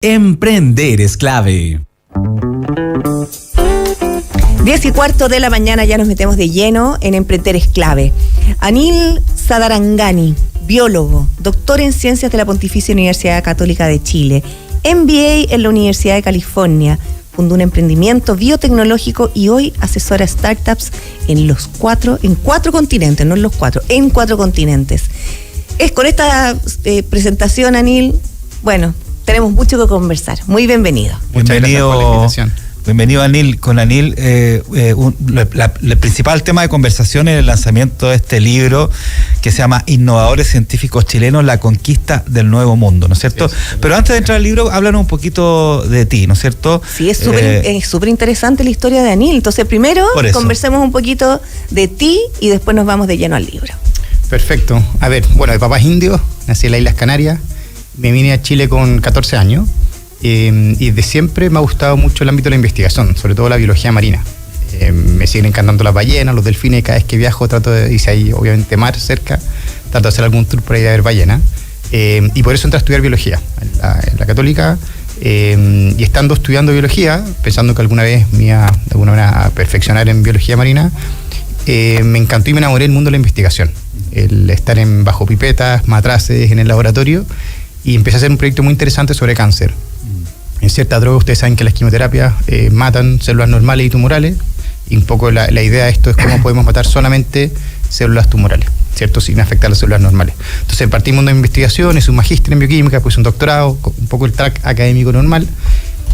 Emprender es clave. 10:15 de la mañana, ya nos metemos de lleno en Emprender es clave. Anil Sadarangani, biólogo, doctor en Ciencias de la Pontificia Universidad Católica de Chile, MBA en la Universidad de California, fundó un emprendimiento biotecnológico y hoy asesora startups en cuatro continentes, no en los cuatro, en 4 continentes. Es con esta presentación, Anil, bueno, tenemos mucho que conversar. Muy bienvenido. Muchas gracias por la invitación. Bienvenido, Anil. Con Anil, el principal tema de conversación es el lanzamiento de este libro que se llama Innovadores Científicos Chilenos, la conquista del nuevo mundo, ¿no es cierto? Sí. Pero antes de entrar al libro, háblanos un poquito de ti, ¿no es cierto? Sí, es súper interesante la historia de Anil. Entonces, primero conversemos un poquito de ti y después nos vamos de lleno al libro. Perfecto. A ver, bueno, de papás indios, nací en las Islas Canarias, me vine a Chile con 14 años. Y de siempre me ha gustado mucho el ámbito de la investigación, sobre todo la biología marina. Me siguen encantando las ballenas, los delfines, y cada vez que viajo trato de, y si hay obviamente mar cerca, trato de hacer algún tour por ahí de ver ballenas. Y por eso entré a estudiar biología en la Católica, y estando estudiando biología, pensando que alguna vez me iba de alguna manera a perfeccionar en biología marina, me encantó y me enamoré del mundo de la investigación. El estar bajo pipetas, matraces, en el laboratorio, y empecé a hacer un proyecto muy interesante sobre cáncer. En cierta droga, ustedes saben que las quimioterapias matan células normales y tumorales, y un poco la idea de esto es cómo podemos matar solamente células tumorales, ¿cierto? Sin afectar las células normales. Entonces partí mundo de investigación, hice un magíster en bioquímica, pues un doctorado, un poco el track académico normal,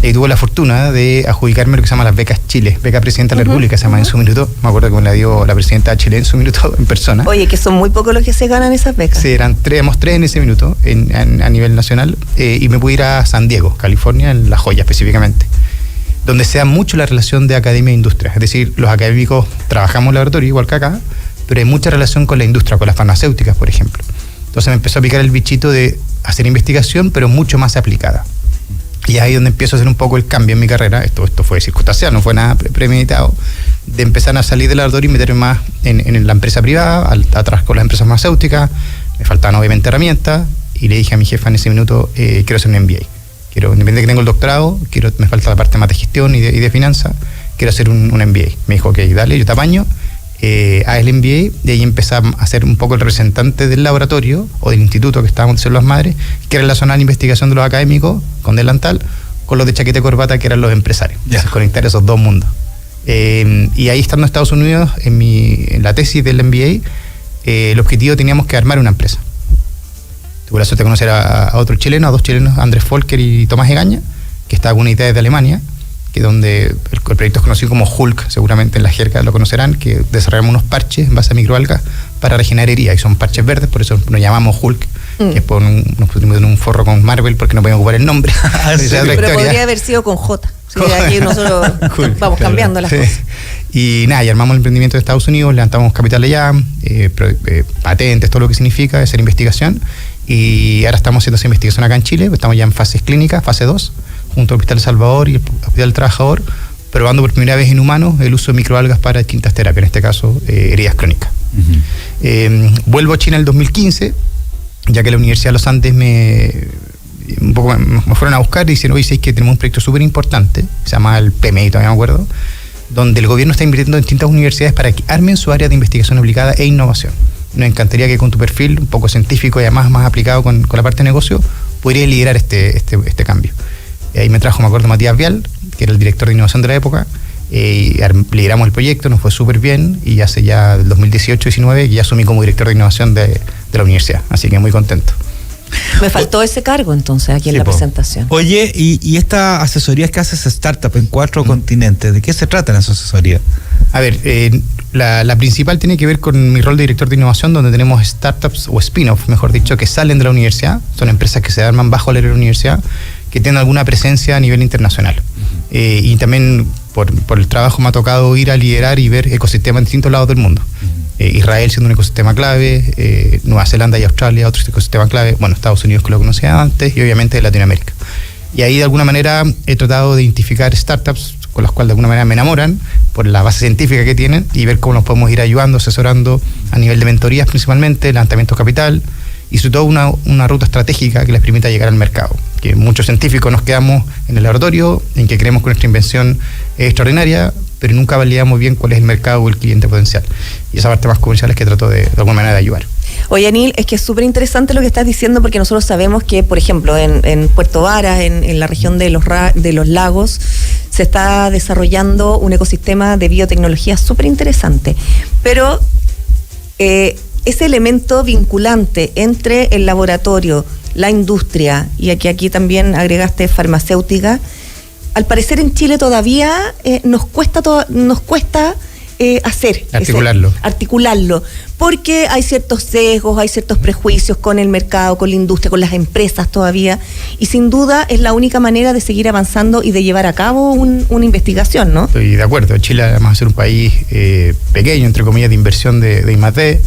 y tuve la fortuna de adjudicarme lo que se llama las becas Chile, beca Presidenta de la República, se llama en su minuto. Me acuerdo que me la dio la Presidenta de Chile en su minuto en persona. Oye, que son muy pocos los que se ganan esas becas. Sí, éramos 3 en ese minuto a nivel nacional, y me pude ir a San Diego, California, en La Joya específicamente, donde se da mucho la relación de academia e industria. Es decir, los académicos trabajamos en laboratorio igual que acá, pero hay mucha relación con la industria, con las farmacéuticas, por ejemplo. Entonces me empezó a picar el bichito de hacer investigación, pero mucho más aplicada. Y ahí es donde empiezo a hacer un poco el cambio en mi carrera. Esto fue circunstancial, no fue nada premeditado, de empezar a salir del laboratorio y meterme más en la empresa privada, atrás con las empresas farmacéuticas. Me faltaban obviamente herramientas, y le dije a mi jefa en ese minuto, quiero hacer un MBA. Independientemente de que tengo el doctorado, me falta la parte más de gestión y de finanzas, quiero hacer un MBA. Me dijo, ok, dale, yo te apaño. A el MBA, y ahí empecé a ser un poco el representante del laboratorio o del instituto que estábamos en Células Madres, que relacionaba la investigación de los académicos con delantal, con los de chaqueta y corbata, que eran los empresarios. Entonces, conectar esos dos mundos. Y ahí, estando en Estados Unidos, en la tesis del MBA, el objetivo, teníamos que armar una empresa. Tuve la suerte de conocer a otros chilenos, a 2 chilenos, Andrés Folker y Tomás Egaña, que estaba con una idea de Alemania, que donde el proyecto es conocido como Hulk, seguramente en la jerga lo conocerán, que desarrollamos unos parches en base a microalgas para regenerar heridas, y son parches verdes, por eso nos llamamos Hulk, que es nos pusimos en un forro con Marvel porque no podíamos ocupar el nombre. Pero podría haber sido con J. Sí, aquí nosotros Hulk, vamos cambiando las cosas. Y nada, y armamos el emprendimiento de Estados Unidos, levantamos capital allá, patentes, todo lo que significa hacer investigación, y ahora estamos haciendo esa investigación acá en Chile, estamos ya en fases clínicas, fase 2, junto al Hospital Salvador y el Hospital del Trabajador, probando por primera vez en humanos el uso de microalgas para distintas terapias, en este caso heridas crónicas. Vuelvo a China en el 2015, ya que la Universidad de los Andes me fueron a buscar y dijeron, oye, sí, que tenemos un proyecto súper importante, se llama el PMI, todavía me acuerdo, donde el gobierno está invirtiendo en distintas universidades para que armen su área de investigación aplicada e innovación. Nos encantaría que con tu perfil, un poco científico y además más aplicado con la parte de negocio, pudieras liderar este cambio. Y ahí me trajo, me acuerdo, Matías Vial, que era el director de innovación de la época, y lideramos el proyecto, nos fue súper bien, y hace ya del 2018-19 ya asumí como director de innovación de la universidad, así que muy contento. Me faltó ese cargo entonces aquí en la presentación. Oye, y esta asesoría que haces startup en 4 continentes, ¿de qué se trata en esa asesoría? A ver, la principal tiene que ver con mi rol de director de innovación, donde tenemos startups o spin-off, mejor dicho, que salen de la universidad, son empresas que se arman bajo la universidad, que tienen alguna presencia a nivel internacional. Y también por el trabajo me ha tocado ir a liderar y ver ecosistemas en distintos lados del mundo. Israel siendo un ecosistema clave, Nueva Zelanda y Australia otro ecosistema clave, bueno, Estados Unidos, que lo conocía antes, y obviamente Latinoamérica. Y ahí de alguna manera he tratado de identificar startups con las cuales de alguna manera me enamoran por la base científica que tienen, y ver cómo nos podemos ir ayudando, asesorando a nivel de mentorías principalmente, levantamiento de capital, y sobre todo una ruta estratégica que les permita llegar al mercado. Que muchos científicos nos quedamos en el laboratorio, en que creemos que nuestra invención es extraordinaria, pero nunca validamos bien cuál es el mercado o el cliente potencial. Y esa parte más comercial es que trato de alguna manera de ayudar. Oye, Anil, es que es súper interesante lo que estás diciendo, porque nosotros sabemos que, por ejemplo, en Puerto Varas, en la región de los lagos, se está desarrollando un ecosistema de biotecnología súper interesante. Pero ese elemento vinculante entre el laboratorio, la industria, y aquí también agregaste farmacéutica, al parecer en Chile todavía nos cuesta articularlo, porque hay ciertos sesgos, hay ciertos prejuicios con el mercado, con la industria, con las empresas todavía, y sin duda es la única manera de seguir avanzando y de llevar a cabo una investigación, ¿no? Estoy de acuerdo. Chile además de ser un país pequeño, entre comillas, de inversión de I+D.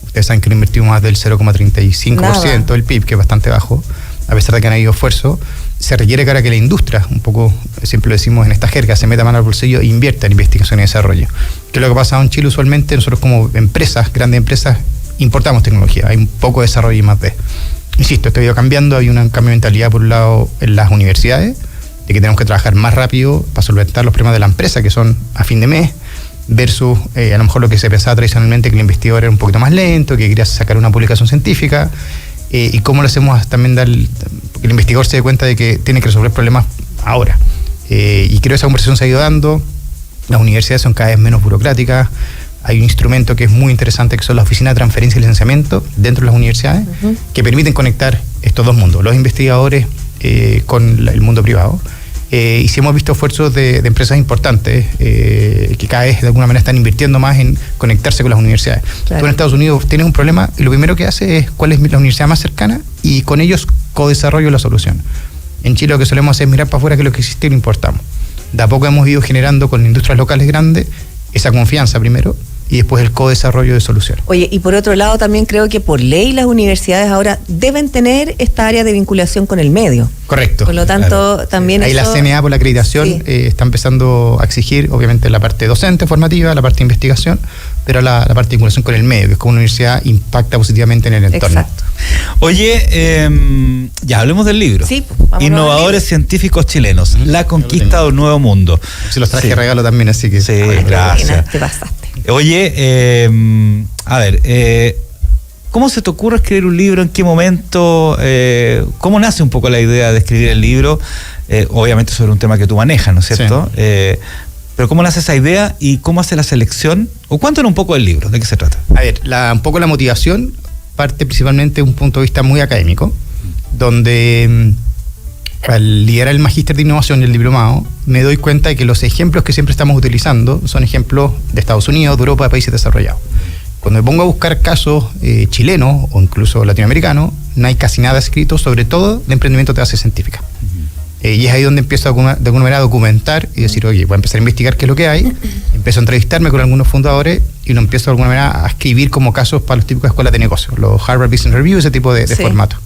Ustedes saben que no invertimos más del 0,35% del PIB, que es bastante bajo, a pesar de que han habido esfuerzos. Se requiere que ahora que la industria, un poco, siempre lo decimos en esta jerga, se meta mano al bolsillo e invierta en investigación y desarrollo. Que es lo que ha pasado en Chile usualmente. Nosotros como empresas, grandes empresas, importamos tecnología, hay un poco de desarrollo y más de. Insisto, esto ha ido cambiando, hay un cambio de mentalidad por un lado en las universidades, de que tenemos que trabajar más rápido para solventar los problemas de la empresa, que son a fin de mes, versus a lo mejor lo que se pensaba tradicionalmente, que el investigador era un poquito más lento, que quería sacar una publicación científica, y cómo lo hacemos también que el investigador se dé cuenta de que tiene que resolver problemas ahora. Y creo que esa conversación se ha ido dando. Las universidades son cada vez menos burocráticas. Hay un instrumento que es muy interesante, que son las oficinas de transferencia y licenciamiento dentro de las universidades, que permiten conectar estos dos mundos, los investigadores con el mundo privado. Y sí hemos visto esfuerzos de empresas importantes que cada vez de alguna manera están invirtiendo más en conectarse con las universidades. Claro. Tú en Estados Unidos tienes un problema y lo primero que hace es cuál es la universidad más cercana y con ellos co-desarrollo la solución. En Chile lo que solemos hacer es mirar para afuera qué es lo que existe y lo importamos. De a poco hemos ido generando con industrias locales grandes esa confianza primero y después el co-desarrollo de soluciones. Oye, y por otro lado también creo que por ley las universidades ahora deben tener esta área de vinculación con el medio. Correcto. Por lo tanto, también ahí eso, la CNA por la acreditación está empezando a exigir, obviamente, la parte docente, formativa, la parte de investigación, pero la parte de vinculación con el medio, que es como una universidad impacta positivamente en el entorno. Exacto. Oye, ya hablemos del libro. Sí, Innovadores científicos chilenos, la conquista de un nuevo mundo. Se los traje regalo también, así que... Sí, gracias. Te pasaste. Oye, a ver, ¿cómo se te ocurre escribir un libro? ¿En qué momento? ¿Cómo nace un poco la idea de escribir el libro? Obviamente sobre un tema que tú manejas, ¿no es cierto? Sí. Pero ¿cómo nace esa idea y cómo hace la selección? ¿O cuéntanos un poco del libro? ¿De qué se trata? A ver, un poco la motivación parte principalmente de un punto de vista muy académico, donde al liderar el magíster de innovación y el diplomado, me doy cuenta de que los ejemplos que siempre estamos utilizando son ejemplos de Estados Unidos, de Europa, de países desarrollados. Cuando me pongo a buscar casos chilenos o incluso latinoamericanos, no hay casi nada escrito, sobre todo de emprendimiento de base científica. Y es ahí donde empiezo de alguna manera a documentar y decir, oye, voy a empezar a investigar qué es lo que hay, empiezo a entrevistarme con algunos fundadores y lo empiezo de alguna manera a escribir como casos para los típicos escuelas de negocios, los Harvard Business Review, ese tipo de formato.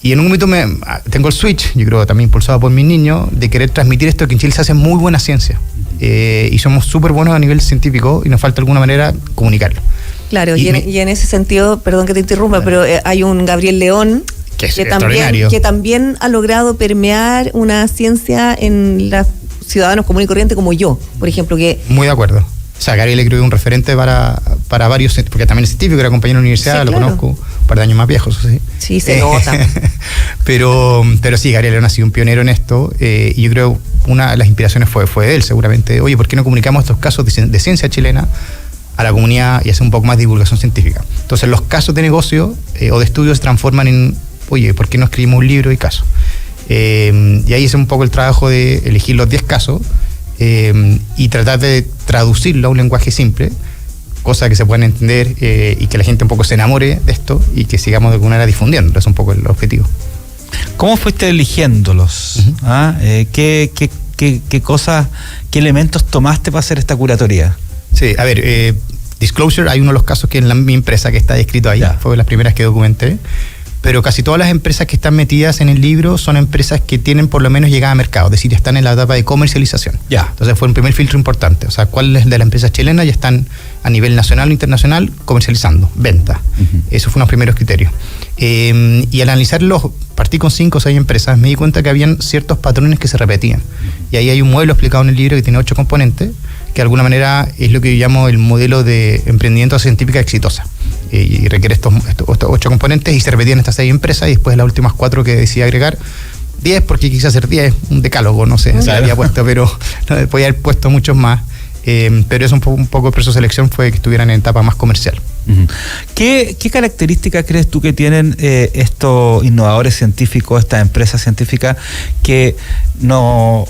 Y en un momento tengo el switch, yo creo también impulsado por mis niños, de querer transmitir esto, que en Chile se hace muy buena ciencia. Y somos súper buenos a nivel científico y nos falta de alguna manera comunicarlo. Claro, y en ese sentido, perdón que te interrumpa, pero hay un Gabriel León que también ha logrado permear una ciencia en los ciudadanos comunes y corrientes como yo, por ejemplo. Muy de acuerdo. O sea, Gabriel creo que es un referente para varios, porque también es científico, era compañero de la universidad, sí, lo conozco, un par de años más viejos, sí. Sí, se nota. pero sí, Gabriel ha sido un pionero en esto, y yo creo una de las inspiraciones fue de él, seguramente. Oye, ¿por qué no comunicamos estos casos de ciencia chilena a la comunidad y hacer un poco más de divulgación científica? Entonces, los casos de negocio o de estudio se transforman en, oye, ¿por qué no escribimos un libro y casos? Y ahí es un poco el trabajo de elegir los 10 casos, y tratar de traducirlo a un lenguaje simple, cosa que se puedan entender, y que la gente un poco se enamore de esto y que sigamos de alguna manera difundiéndolo. Es un poco el objetivo. ¿Cómo fuiste eligiéndolos? ¿Qué cosas, qué elementos tomaste para hacer esta curatoría? Sí, a ver, Disclosure, hay uno de los casos que en mi empresa que está descrito ahí, fue de las primeras que documenté. pero casi todas las empresas que están metidas en el libro son empresas que tienen por lo menos llegada a mercado, es decir, ya están en la etapa de comercialización. Ya. Entonces fue un primer filtro importante, o sea, cuáles de las empresas chilenas ya están a nivel nacional o internacional comercializando, venta. Eso fue uno de los primeros criterios. Y al analizarlos, partí con 5 o 6 empresas, me di cuenta que habían ciertos patrones que se repetían. Y ahí hay un modelo explicado en el libro que tiene 8 componentes, que de alguna manera es lo que yo llamo el modelo de emprendimiento científica exitosa. Y requiere estos 8 componentes y se repetían estas 6 empresas y después de las últimas 4 que decidí agregar, 10 porque quise hacer 10, un decálogo, no sé, se había puesto, pero no, podía haber puesto muchos más. Pero eso un poco el proceso de selección fue que estuvieran en etapa más comercial. ¿Qué características crees tú que tienen estos innovadores científicos, estas empresas científicas que no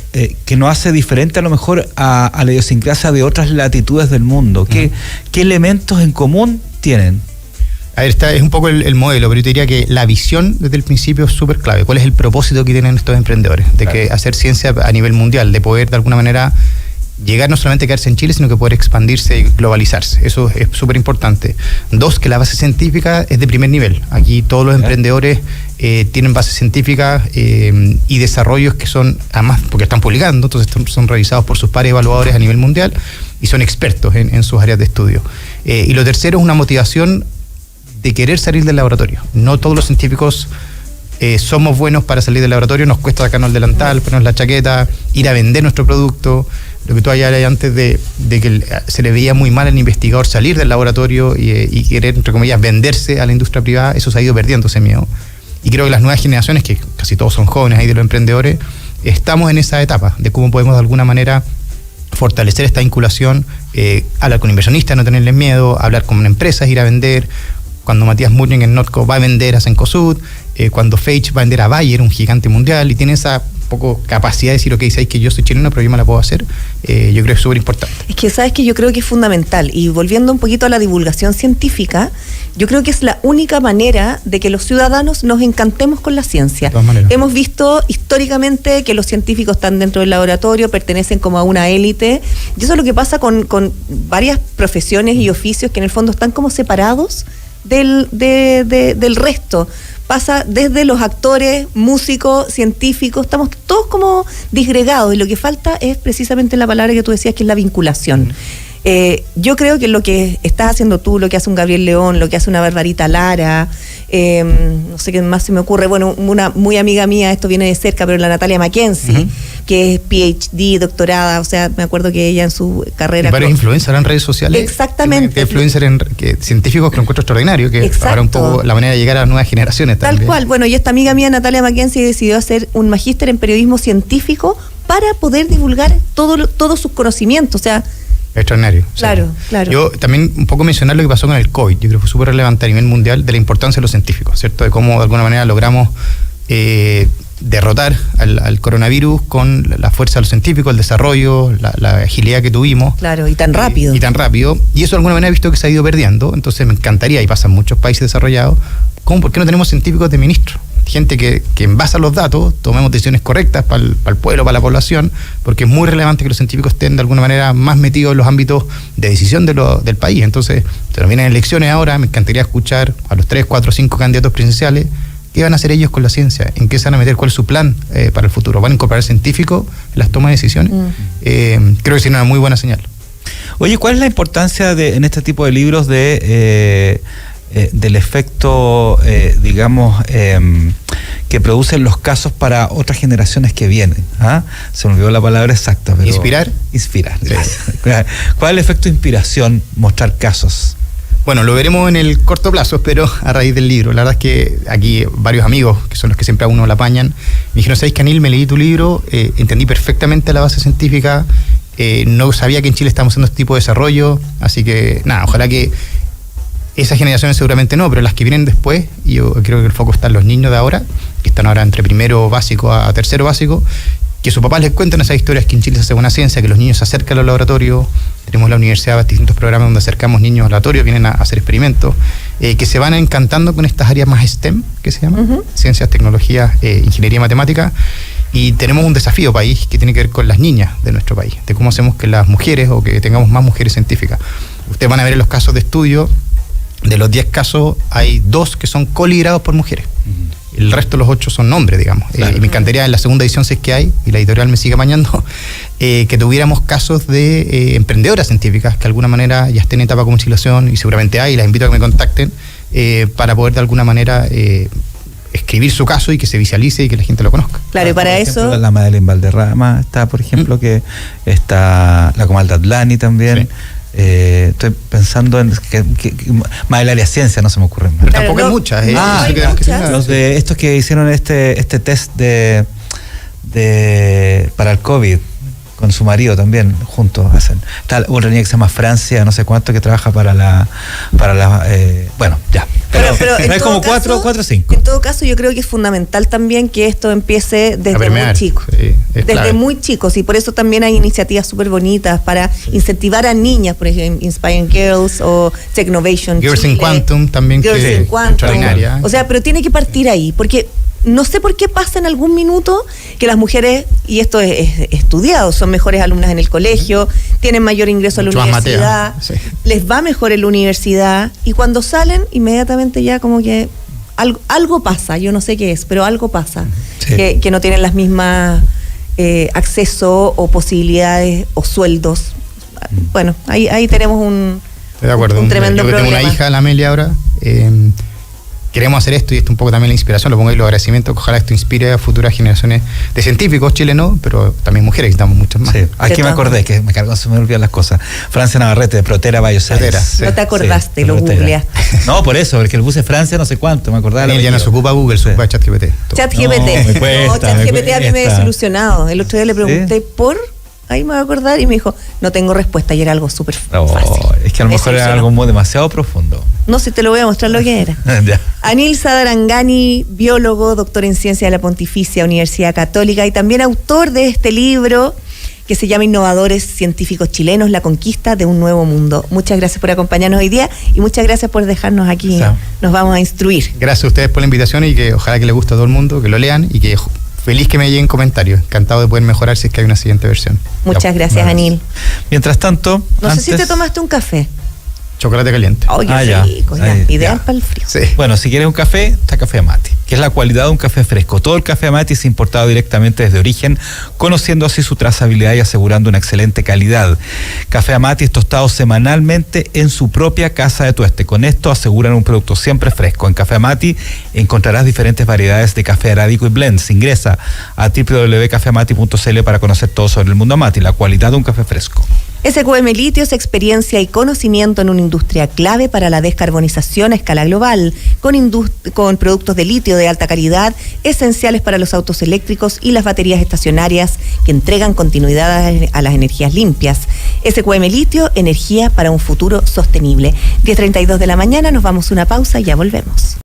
hace diferente a lo mejor a la idiosincrasia de otras latitudes del mundo? ¿Qué elementos en común tienen? A ver, es un poco el modelo, pero yo te diría que la visión desde el principio es súper clave. ¿Cuál es el propósito que tienen estos emprendedores? De que hacer ciencia a nivel mundial, de poder de alguna manera llegar no solamente a quedarse en Chile, sino que poder expandirse y globalizarse. Eso es súper importante. 2, que la base científica es de primer nivel. Aquí todos los emprendedores tienen bases científicas y desarrollos que son, además, porque están publicando, entonces son revisados por sus pares evaluadores a nivel mundial y son expertos en sus áreas de estudio. Y lo tercero es una motivación de querer salir del laboratorio. No todos los científicos somos buenos para salir del laboratorio, nos cuesta sacarnos el delantal, ponernos la chaqueta, ir a vender nuestro producto. Lo que tú habías antes de que se le veía muy mal al investigador salir del laboratorio y querer, entre comillas, venderse a la industria privada, eso se ha ido perdiendo, ese miedo. Y creo que las nuevas generaciones, que casi todos son jóvenes ahí de los emprendedores, estamos en esa etapa de cómo podemos de alguna manera fortalecer esta vinculación, hablar con inversionistas, no tenerles miedo, hablar con empresas, ir a vender. Cuando Matías Murning en Notco va a vender a Cencosud, cuando Feich va a vender a Bayer, un gigante mundial, y tiene esa poco capacidad de decir, ok, sabéis que yo soy chileno, pero yo me la puedo hacer, yo creo que es súper importante. Es que sabes que yo creo que es fundamental, y volviendo un poquito a la divulgación científica, yo creo que es la única manera de que los ciudadanos nos encantemos con la ciencia. Hemos visto históricamente que los científicos están dentro del laboratorio, pertenecen como a una élite, y eso es lo que pasa con varias profesiones y oficios que en el fondo están como separados del resto. Pasa desde los actores, músicos, científicos, estamos todos como disgregados y lo que falta es precisamente la palabra que tú decías, que es la vinculación. Yo creo que lo que estás haciendo tú, lo que hace un Gabriel León, lo que hace una Barbarita Lara, no sé qué más se me ocurre, bueno, una muy amiga mía, esto viene de cerca, pero la Natalia Mackenzie, que es PhD, doctorada, o sea, me acuerdo que ella en su carrera... Y varios influencers en redes sociales. Exactamente. Influencers científicos que lo encuentro extraordinario, que ahora un poco la manera de llegar a las nuevas generaciones también. Tal cual, bueno, y esta amiga mía, Natalia Mackenzie, decidió hacer un magíster en periodismo científico para poder divulgar todos sus conocimientos, o sea... Extraordinario. Claro, sí. Claro. Yo también un poco mencionar lo que pasó con el COVID. Yo creo que fue súper relevante a nivel mundial de la importancia de los científicos, ¿cierto? De cómo de alguna manera logramos derrotar al coronavirus con la fuerza de los científicos, el desarrollo, la agilidad que tuvimos. Claro, y tan rápido. Y eso de alguna manera he visto que se ha ido perdiendo. Entonces me encantaría, y pasa en muchos países desarrollados, ¿por qué no tenemos científicos de ministro? Gente que en base a los datos tomemos decisiones correctas para el pueblo, para la población, porque es muy relevante que los científicos estén de alguna manera más metidos en los ámbitos de decisión del país. Entonces, se nos vienen elecciones ahora, me encantaría escuchar a los 3, 4, 5 candidatos presidenciales, ¿qué van a hacer ellos con la ciencia? ¿En qué se van a meter? ¿Cuál es su plan para el futuro? ¿Van a incorporar científicos en las tomas de decisiones? Creo que sería una muy buena señal. Oye, ¿cuál es la importancia en este tipo de libros del efecto, digamos, que producen los casos para otras generaciones que vienen? Se me olvidó la palabra exacta. Pero ¿Inspirar? Inspirar. ¿Cuál es el efecto de inspiración? Mostrar casos. Bueno, lo veremos en el corto plazo, pero a raíz del libro. La verdad es que aquí varios amigos, que son los que siempre a uno la apañan, me dijeron, ¿sabes, Anil? Me leí tu libro, entendí perfectamente la base científica, no sabía que en Chile estamos haciendo este tipo de desarrollo, así que nada, ojalá que esas generaciones seguramente no, pero las que vienen después, y yo creo que el foco está en los niños de ahora, que están ahora entre primero básico a tercero básico, que sus papás les cuenten esas historias, que en Chile se hace buena ciencia, que los niños se acercan a los laboratorios, tenemos la universidad, distintos programas donde acercamos niños al laboratorio, vienen a hacer experimentos, que se van encantando con estas áreas más STEM, que se llaman, ciencias, tecnologías, ingeniería y matemática, y tenemos un desafío país que tiene que ver con las niñas de nuestro país, de cómo hacemos que las mujeres, o que tengamos más mujeres científicas. Ustedes van a ver en los casos de estudio, De los 10 casos, hay 2 que son coliderados por mujeres. El resto de los 8 son hombres, digamos. Claro. Y me encantaría en la segunda edición, si es que hay, y la editorial me sigue amañando, que tuviéramos casos de emprendedoras científicas que de alguna manera ya estén en etapa de comercialización, y seguramente hay, y las invito a que me contacten para poder de alguna manera escribir su caso y que se visualice y que la gente lo conozca. Claro, y para Por eso... ejemplo, la Madeleine Valderrama está, por ejemplo, que está la Comal Datlani también. Sí. Estoy pensando en más del área ciencia, no se me ocurre más. Pero Claro, tampoco no, hay muchas. no hay muchas. Los de estos que hicieron este test para el COVID con su marido también, juntos hacen. Está otra niña que se llama Francia, no sé cuánto, que trabaja para la bueno, ya. Pero en es todo como caso, 4 o 5. En todo caso, yo creo que es fundamental también que esto empiece desde permear, muy chicos. sí, es Desde clave. muy chicos, y por eso también hay iniciativas súper bonitas para incentivar a niñas, por ejemplo, Inspiring Girls o Technovation Girls Chile. in Quantum también, Girls que in es Quantum. extraordinaria. O sea, pero tiene que partir ahí, porque no sé por qué pasa en algún minuto que las mujeres, y esto es estudiado, son mejores alumnas en el colegio, tienen mayor ingreso Mucho a la más universidad, matea, sí. les va mejor en la universidad, y cuando salen, inmediatamente ya como que algo pasa, yo no sé qué es, pero algo pasa, Sí. que no tienen las mismas acceso o posibilidades o sueldos. Bueno, ahí tenemos Estoy de acuerdo. un tremendo yo que problema. tengo una hija, la Amelia, ahora. Queremos hacer esto, y esto un poco también la inspiración, lo pongo ahí los agradecimientos, que ojalá esto inspire a futuras generaciones de científicos chilenos, pero también mujeres, necesitamos muchas más. Sí. Aquí me acordé que me cargo, se me olvidan las cosas. Francia Navarrete de Protera Bioscience. Protera, sí. No te acordaste, Sí, lo Protera. googleaste. No, por eso, porque el bus de Francia no sé cuánto, me acordaba. Daniel ya no se ocupa Google, se ocupa ChatGPT. ChatGPT. No, me cuesta, No, ChatGPT a mí me cuesta. desilusionado. El otro día le pregunté ahí me voy a acordar, y me dijo, no tengo respuesta, y era algo súper No, fácil. es que a lo Me mejor era desilusionó. algo muy demasiado profundo. No sé, te lo voy a mostrar lo que era. Ya. Anil Sadarangani, biólogo, doctor en ciencia de la Pontificia Universidad Católica y también autor de este libro que se llama Innovadores Científicos Chilenos, la conquista de un nuevo mundo. Muchas gracias por acompañarnos hoy día y muchas gracias por dejarnos aquí. Sí. Nos vamos a instruir. Gracias a ustedes por la invitación, y que ojalá que les guste a todo el mundo, que lo lean, y que feliz que me lleguen comentarios. Encantado de poder mejorar si es que hay una siguiente versión. Muchas Ya, gracias, vale. Anil. Mientras tanto, No sé si antes- te tomaste un café. Chocolate caliente. Oye, ya. rico, ya. Ahí, Ideal ya. para el frío. Sí. Bueno, si quieres un café, está Café Amati, que es la cualidad de un café fresco. Todo el café Amati es importado directamente desde origen, conociendo así su trazabilidad y asegurando una excelente calidad. Café Amati es tostado semanalmente en su propia casa de tueste. Con esto aseguran un producto siempre fresco. En Café Amati encontrarás diferentes variedades de café arábico y blends. Ingresa a www.cafeamati.cl para conocer todo sobre el mundo Amati, la cualidad de un café fresco. SQM Litio es experiencia y conocimiento en una industria clave para la descarbonización a escala global, con productos de litio de alta calidad, esenciales para los autos eléctricos y las baterías estacionarias que entregan continuidad a las energías limpias. SQM Litio, energía para un futuro sostenible. 10:32 de la mañana, nos vamos a una pausa y ya volvemos.